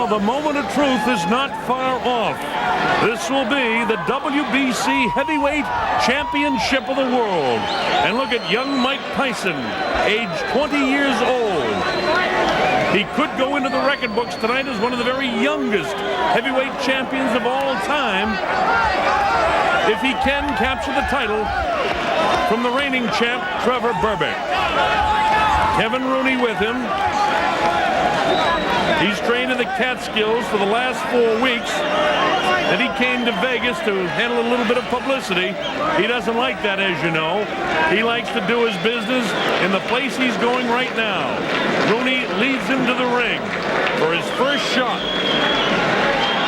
Well, the moment of truth is not far off. This will be the WBC Heavyweight Championship of the world. And look at young Mike Tyson, age 20 years old. He could go into the record books tonight as one of the very youngest heavyweight champions of all time if he can capture the title from the reigning champ, Trevor Berbick. Kevin Rooney with him. He's trained in the Catskills for the last 4 weeks. And he came to Vegas to handle a little bit of publicity. He doesn't like that, as you know. He likes to do his business in the place he's going right now. Rooney leads him to the ring for his first shot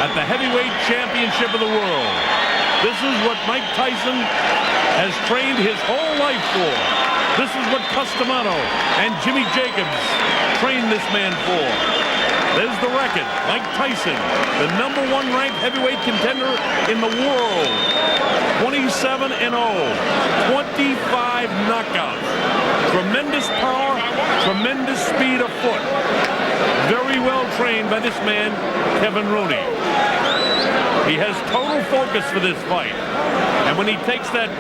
at the Heavyweight Championship of the world. This is what Mike Tyson has trained his whole life for. This is what Customato and Jimmy Jacobs trained this man for. There's the record. Mike Tyson, the #1 ranked heavyweight contender in the world. 27-0, 25 knockouts. Tremendous power, tremendous speed of foot. Very well trained by this man, Kevin Rooney. He has total focus for this fight. And when he takes that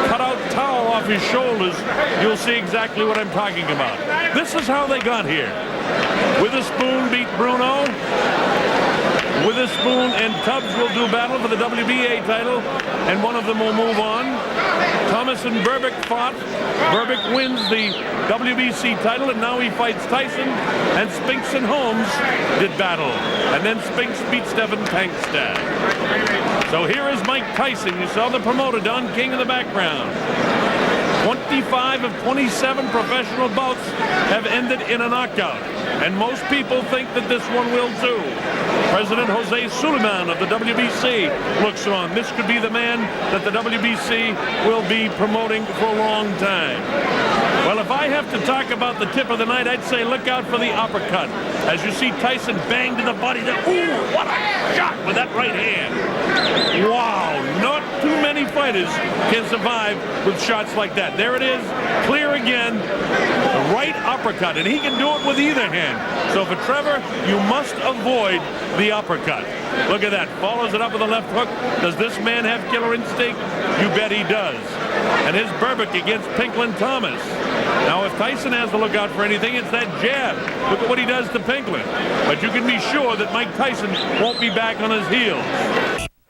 cutout towel off his shoulders, you'll see exactly what I'm talking about. This is how they got here. Witherspoon beat Bruno. Witherspoon and Tubbs will do battle for the WBA title, and one of them will move on. Thomas and Berbick fought. Berbick wins the WBC title, and now he fights Tyson. And Spinks and Holmes did battle. And then Spinks beat Stephen Tankstad. So here is Mike Tyson. You saw the promoter, Don King, in the background. 25 of 27 professional bouts have ended in a knockout. And most people think that this one will too. President Jose Suleiman of the WBC looks on. This could be the man that the WBC will be promoting for a long time. Well, if I have to talk about the tip of the night, I'd say look out for the uppercut. As you see Tyson banged in the body. Ooh, what a shot with that right hand. Wow, not too many fighters can survive with shots like that. There it is, clear again. The right uppercut, and he can do it with either hand. So for Trevor, you must avoid the uppercut. Look at that, follows it up with a left hook. Does this man have killer instinct? You bet he does. And here's Berbick against Pinklin Thomas. Now, if Tyson has to look out for anything, it's that jab. Look at what he does to Pinklin. But you can be sure that Mike Tyson won't be back on his heels.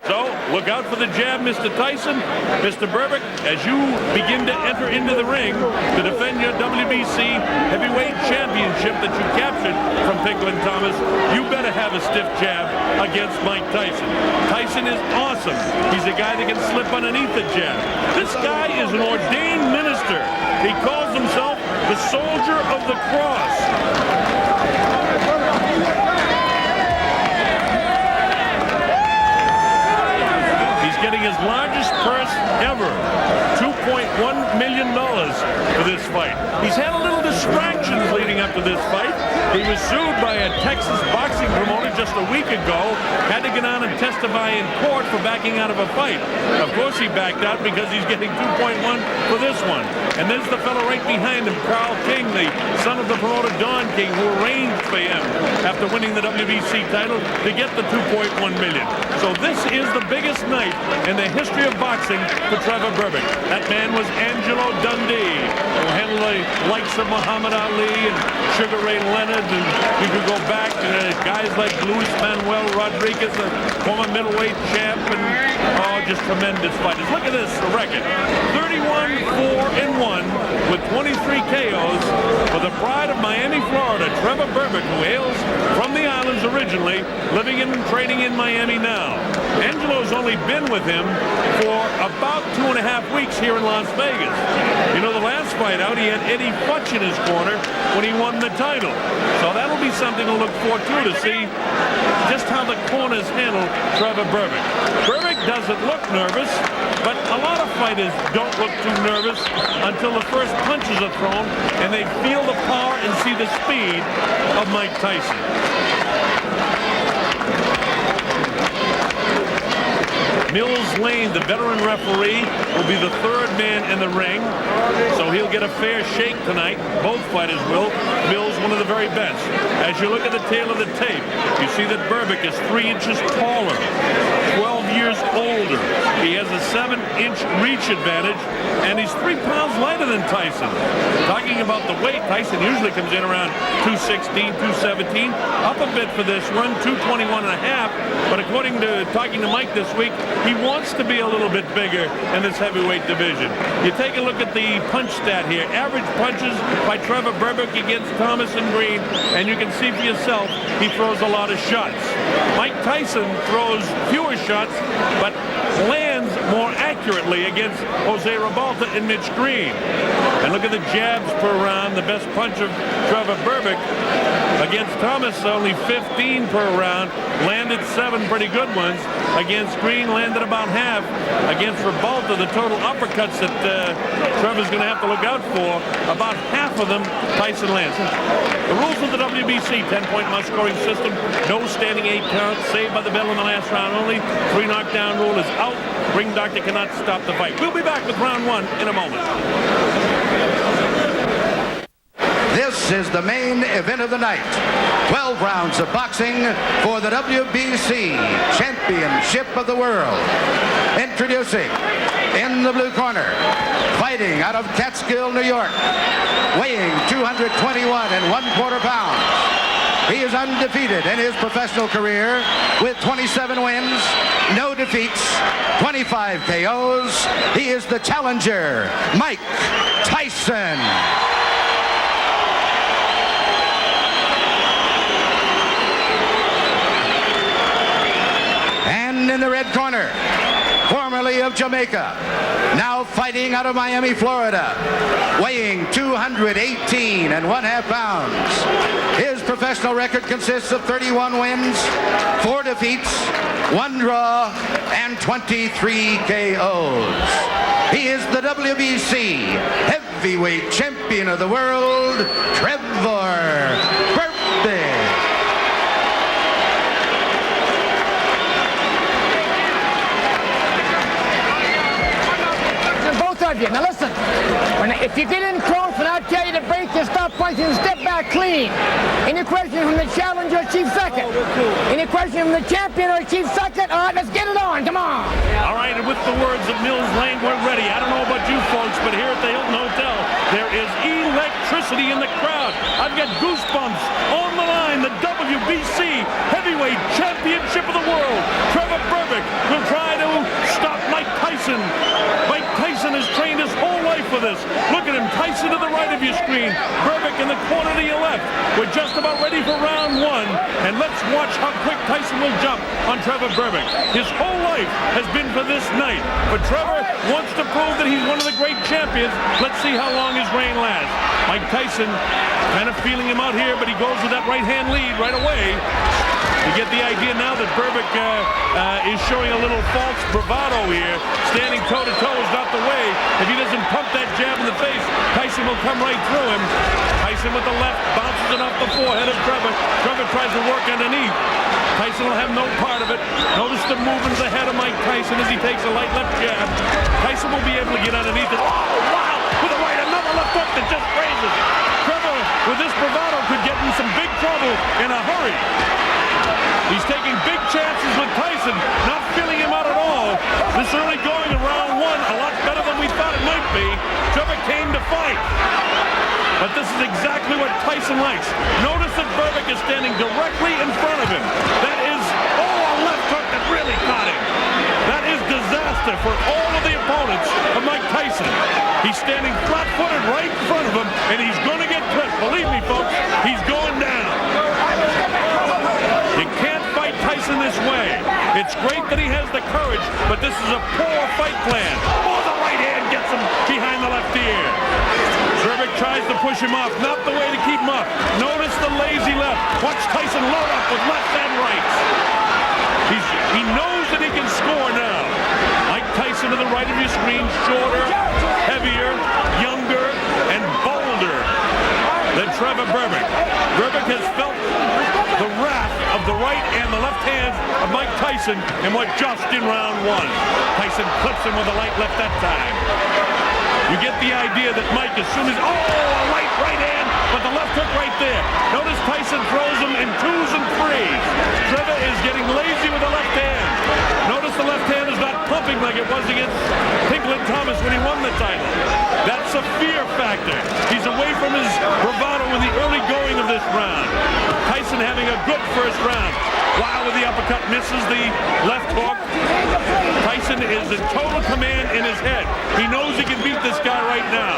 So, look out for the jab, Mr. Tyson. Mr. Berbick, as you begin to enter into the ring to defend your WBC Heavyweight Championship that you captured from Pinklin Thomas, you better have a stiff jab against Mike Tyson. Tyson is awesome. He's a guy that can slip underneath the jab. This guy is an ordained minister. He calls himself the Soldier of the Cross. Getting his largest purse ever, $2.1 million for this fight. He's had a little distractions leading up to this fight. He was sued by a Texas boxing promoter just a week ago, had to get on and testify in court for backing out of a fight. Of course he backed out because he's getting 2.1 for this one. And there's the fellow right behind him, Carl King, the son of the promoter Don King, who arranged for him after winning the WBC title to get the 2.1 million. So this is the biggest night in the history of boxing for Trevor Berbick. That man was Angelo Dundee, who handled the likes of Muhammad Ali and Sugar Ray Leonard, and you could go back to guys like Luis Manuel Rodriguez, the former middleweight champ, and just tremendous fighters. Look at this, the record. 31-4-1 with 23 KOs for the pride of Miami, Florida, Trevor Berbick, who hails from the islands originally, living and training in Miami now. Angelo's only been with him for about 2.5 weeks here in Las Vegas. You know, the last fight out, he had Eddie Futch in his corner when he won the title. So that'll be something to look forward to see just how the corners handle Trevor Berbick. Berbick doesn't look nervous, but a lot of fighters don't look too nervous until the first punches are thrown and they feel the power and see the speed of Mike Tyson. Mills Lane, the veteran referee, will be the third man in the ring, so he'll get a fair shake tonight. Both fighters will. Mills, one of the very best. As you look at the tail of the tape, you see that Berbick is 3 inches taller, 12 years older. He has a 7-inch reach advantage, and he's 3 pounds lighter than Tyson. Talking about the weight, Tyson usually comes in around 216, 217, up a bit for this one, 221 and a half, but according to talking to Mike this week, he wants to be a little bit bigger in this heavyweight division. You take a look at the punch stat here. Average punches by Trevor Berbick against Thomas and Green, and you can see for yourself, he throws a lot of shots. Mike Tyson throws fewer shots, but lands more accurately against Jose Ribalta and Mitch Green. And look at the jabs per round. The best punch of Trevor Berbick against Thomas, only 15 per round. Landed 7 pretty good ones. Against Green, landed about half. Against Ribalta, the total uppercuts that Trevor's going to have to look out for, about half of them Tyson lands. The rules of the WBC 10-point must-scoring system: no standing 8 count, saved by the bell in the last round only. 3 knockdown rule is out. Ring doctor cannot stop the fight. We'll be back with round 1 in a moment. This is the main event of the night. 12 rounds of boxing for the WBC Championship of the World. Introducing, in the blue corner, fighting out of Catskill, New York, weighing 221 1/4 pounds. He is undefeated in his professional career with 27 wins, no defeats, 25 KOs. He is the challenger, Mike Tyson. And in the red corner, formerly of Jamaica, now fighting out of Miami, Florida, weighing 218 1/2 pounds. His professional record consists of 31 wins, 4 defeats, 1 draw, and 23 KOs. He is the WBC Heavyweight Champion of the World, Trevor Berbick. Now listen, if you get in close and I tell you to break, you stop fighting and step back clean. Any question from the challenger or chief second? Any question from the champion or chief second? All right, let's get it on. Come on. All right, and with the words of Mills Lane, we're ready. I don't know about you folks, but here at the Hilton Hotel, there is electricity in the crowd. I've got goosebumps. On the line, the WBC Heavyweight Championship of the World. Trevor Berbick will try to stop Mike Tyson. Mike Tyson has trained his whole life for this. Look at him, Tyson to the right of your screen, Berbick in the corner to your left. We're just about ready for round 1, and let's watch how quick Tyson will jump on Trevor Berbick. His whole life has been for this night, but Trevor wants to prove that he's one of the great champions. Let's see how long his reign lasts. Mike Tyson kind of feeling him out here, but he goes with that right-hand lead right away. You get the idea now that Berbick is showing a little false bravado here. Standing toe-to-toe is not the way. If he doesn't pump that jab in the face, Tyson will come right through him. Tyson with the left bounces it off the forehead of Trevor. Trevor tries to work underneath. Tyson will have no part of it. Notice the movements ahead of Mike Tyson as he takes a light left jab. Tyson will be able to get underneath it. Oh, wow! With a right, another left hook that just grazes. Trevor, with this bravado, could get in some big trouble in a hurry. He's taking big chances with Tyson, not filling him out at all. This early going in round 1, a lot better than we thought it might be. Trevor came to fight. But this is exactly what Tyson likes. Notice that Berbick is standing directly in front of him. That is, a left hook that really caught him. That is disaster for all of the opponents of Mike Tyson. He's standing flat-footed right in front of him, and he's going to get clipped. Believe me, folks, he's going down. You can't fight Tyson this way. It's great that he has the courage, but this is a poor fight plan. Oh, the right hand gets him behind the left ear. Berbick tries to push him off. Not the way to keep him up. Notice the lazy left. Watch Tyson load up with left and rights. He knows that he can score now. Mike Tyson to the right of your screen, shorter, heavier, younger, and bolder than Trevor Berbick. Berbick has felt the wrath of of the right and the left hands of Mike Tyson in what just in round one. Tyson clips him with a light left that time. You get the idea that Mike, as soon as, a right hand, but the left hook right there. Notice Tyson throws him in 2s and 3s. Trevor is getting lazy with the left hand. Notice the left hand is not pumping like it was against Pinklin Thomas when he won the title. That's a fear factor. He's away from his bravado in the early going of this round. Tyson having a good first round. Wow, with the uppercut, misses the left hook. Tyson is in total command in his head. He knows he can beat this guy right now.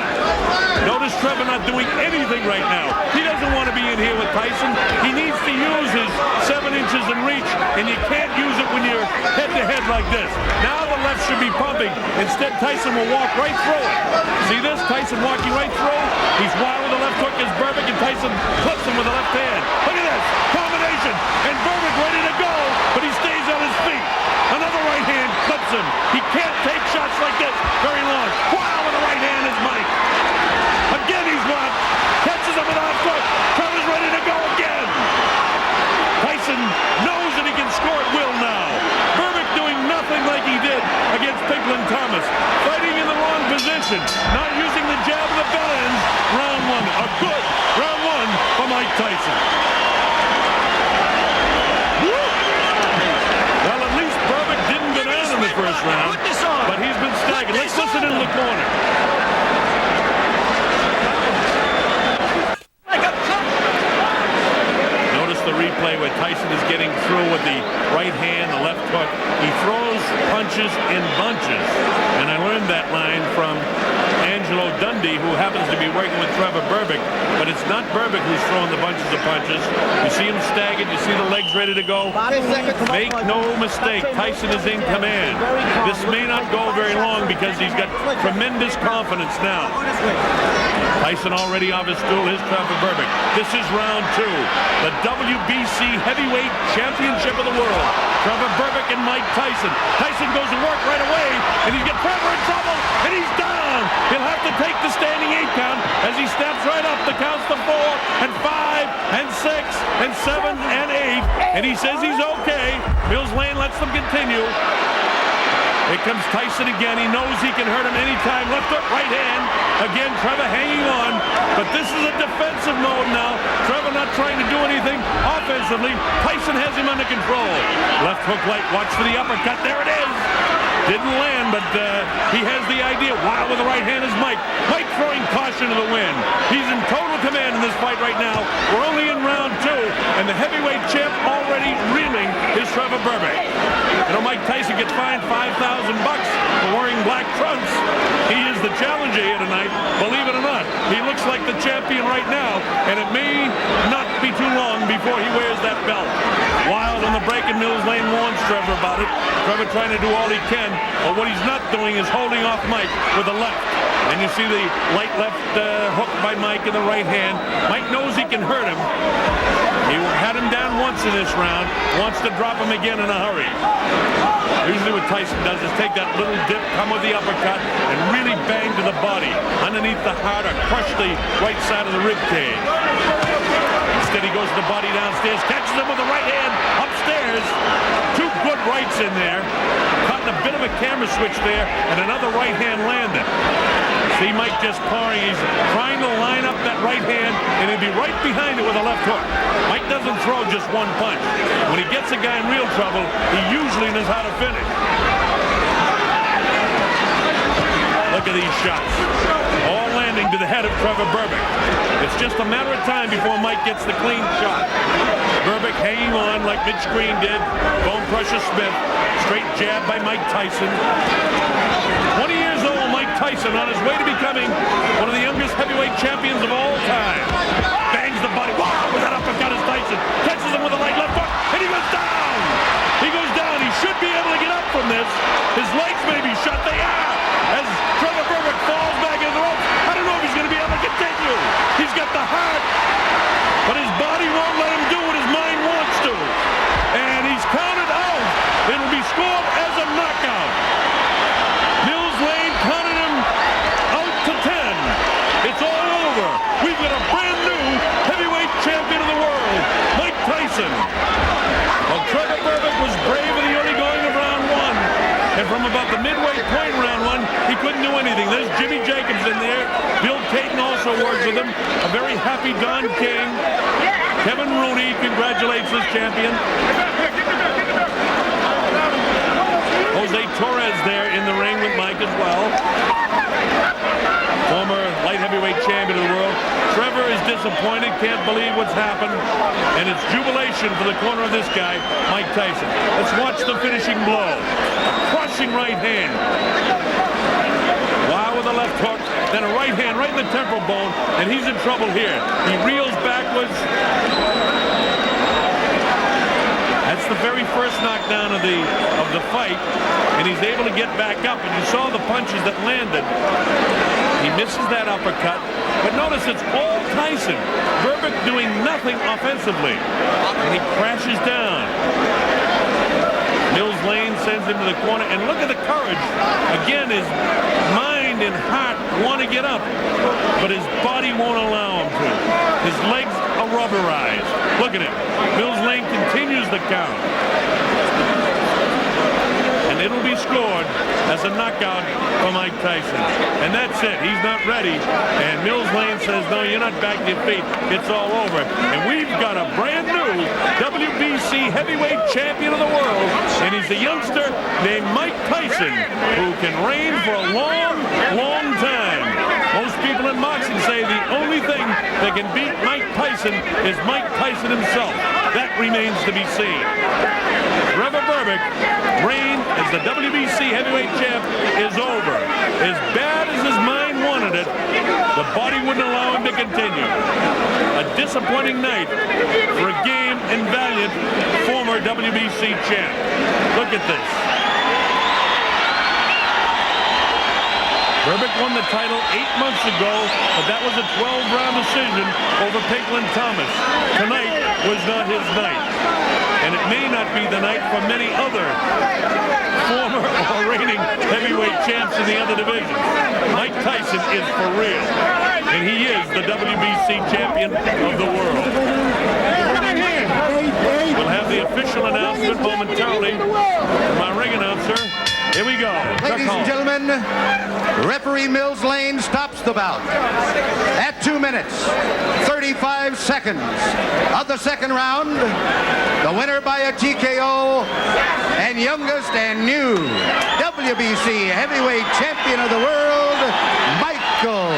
Notice Trevor not doing anything right now. He doesn't want to be in here with Tyson. He needs to use his 7 inches in reach, and you can't use it when you're head-to-head like this. Now the left should be pumping. Instead, Tyson will walk right through it. See this? Tyson walking right through. He's wild with the left hook as Berbick, and Tyson clips him with the left hand. Look at this. Combination. And Berbick ready to go, but he stays on his feet. Another right hand clips him. He can't take shots like this very long. Wow, with the right hand is Mike. Again, he's blocked. Catches him with the left hook. Trevor's ready to go again. Tyson knows that he can score at will now. Berbick doing nothing like he did against Pinklin Thomas. Fighting in the wrong position. Not using the jab of the bell ends. Round one. A good round one for Mike Tyson. Well, at least Berbick didn't go down in the first round, but he's been staggered. Let's listen in the corner. Notice the replay where Tyson is getting through with the right hand, the left hook. He throws punches in bunches, and I learned that line from Angelo Dundee, who happens to be working with Trevor Berbick, but it's not Berbick who's throwing the bunches of punches. You see him staggered, you see the legs ready to go. Make no mistake, Tyson is in command. This may not go very long because he's got tremendous confidence now. Tyson already off his stool. Here's Trevor Berbick. This is round 2. The WBC Heavyweight Championship of the world. Trevor Berbick and Mike Tyson. Tyson goes to work right away, and he's got Trevor in trouble, and he's down. He'll have to take the standing 8 count as he steps right up. The counts to 4 and 5 and 6 and 7 and 8, and he says he's okay. Mills Lane lets them continue. Here comes Tyson again. He knows he can hurt him anytime. Left hook, right hand. Again, Trevor hanging on. But this is a defensive mode now. Trevor not trying to do anything offensively. Tyson has him under control. Left hook light. Watch for the uppercut. There it is. Didn't land, but he has the idea. Wow, with the right hand is Mike. Mike throwing caution to the wind. He's in total command in this fight right now. We're only in round 2, and the heavyweight champ already reeling is Trevor Berbick. You know, Mike Tyson gets fined $5,000 for wearing black trunks. He is the challenger here tonight. Believe it or not, he looks like the champion right now, and it may not be too long before he wears that belt. Wild on the break, and Mills Lane warns Trevor about it. Trevor trying to do all he can, but what he's not doing is holding off Mike with the left. And you see the light left hook by Mike in the right hand. Mike knows he can hurt him. He had him down once in this round, wants to drop him again in a hurry. Usually what Tyson does is take that little dip, come with the uppercut, and really bang to the body, underneath the heart, or crush the right side of the rib cage. Instead, he goes to the body downstairs, catches him with the right hand upstairs. 2 good rights in there. Caught in a bit of a camera switch there, and another right hand landed. See Mike just pouring. He's trying to line up that right hand, and he'll be right behind it with a left hook. Mike doesn't throw just one punch. When he gets a guy in real trouble, he usually knows how to finish. Look at these shots. All landing to the head of Trevor Berbick. It's just a matter of time before Mike gets the clean shot. Berbick hanging on like Mitch Green did. Bone crusher Smith. Straight jab by Mike Tyson. 20 years old Mike Tyson on his way to becoming one of the youngest heavyweight champions of all time. Bangs the body. Wow, with that uppercut is Tyson. Catches him with a light left hook, and he goes down. He goes down. He should be able to get up from this. His legs may be shut. They are. As Trevor Berbick falls back in the ropes. I don't know if he's going to be able to continue. He's got the heart, but his body won't let him do what his mind wants to. And he's counted out. It'll be scored as a knockout. Mills Lane counted him out to 10. It's all over. We've got a brand new heavyweight champion of the world, Mike Tyson. at the midway point round one, he couldn't do anything. There's Jimmy Jacobs in there. Bill Caton also works with him. A very happy Don King. Kevin Rooney congratulates his champion. Jose Torres there in the ring with Mike as well. Former light heavyweight champion of the world. Trevor is disappointed, can't believe what's happened, and it's jubilation for the corner of this guy, Mike Tyson. Let's watch the finishing blow. A crushing right hand. Wow, with a left hook, then a right hand right in the temporal bone, and he's in trouble here. He reels backwards. That's the very first knockdown of the fight, and he's able to get back up, and you saw the punches that landed. He misses that uppercut, but notice it's all Tyson. Berbick doing nothing offensively, and he crashes down. Mills Lane sends him to the corner, and look at the courage. Again, his mind and heart want to get up, but his body won't allow him to. His legs are rubberized. Look at him. Mills Lane continues the count. And it'll be scored as a knockout for Mike Tyson. And that's it. He's not ready. And Mills Lane says, no, you're not back to your feet. It's all over. And we've got a brand new WBC Heavyweight Champion of the world. And he's a youngster named Mike Tyson, who can reign for a long, long time. Most people in boxing say the only thing that can beat Mike Tyson is Mike Tyson himself. That remains to be seen. Trevor Berbick reign as the WBC Heavyweight Champ is over. As bad as his mind wanted it, the body wouldn't allow him to continue. A disappointing night for a game and valiant former WBC champ. Look at this. Berbick won the title 8 months ago, but that was a 12-round decision over Pigland Thomas. Tonight was not his night. And it may not be the night for many other former or reigning heavyweight champs in the other divisions. Mike Tyson is for real. And he is the WBC champion of the world. We'll have the official announcement momentarily from our ring announcer. Here we go. Ladies and gentlemen, referee Mills Lane stops the bout at 2 minutes, 35 seconds of the second round. The winner by a TKO and youngest and new WBC Heavyweight Champion of the world, Michael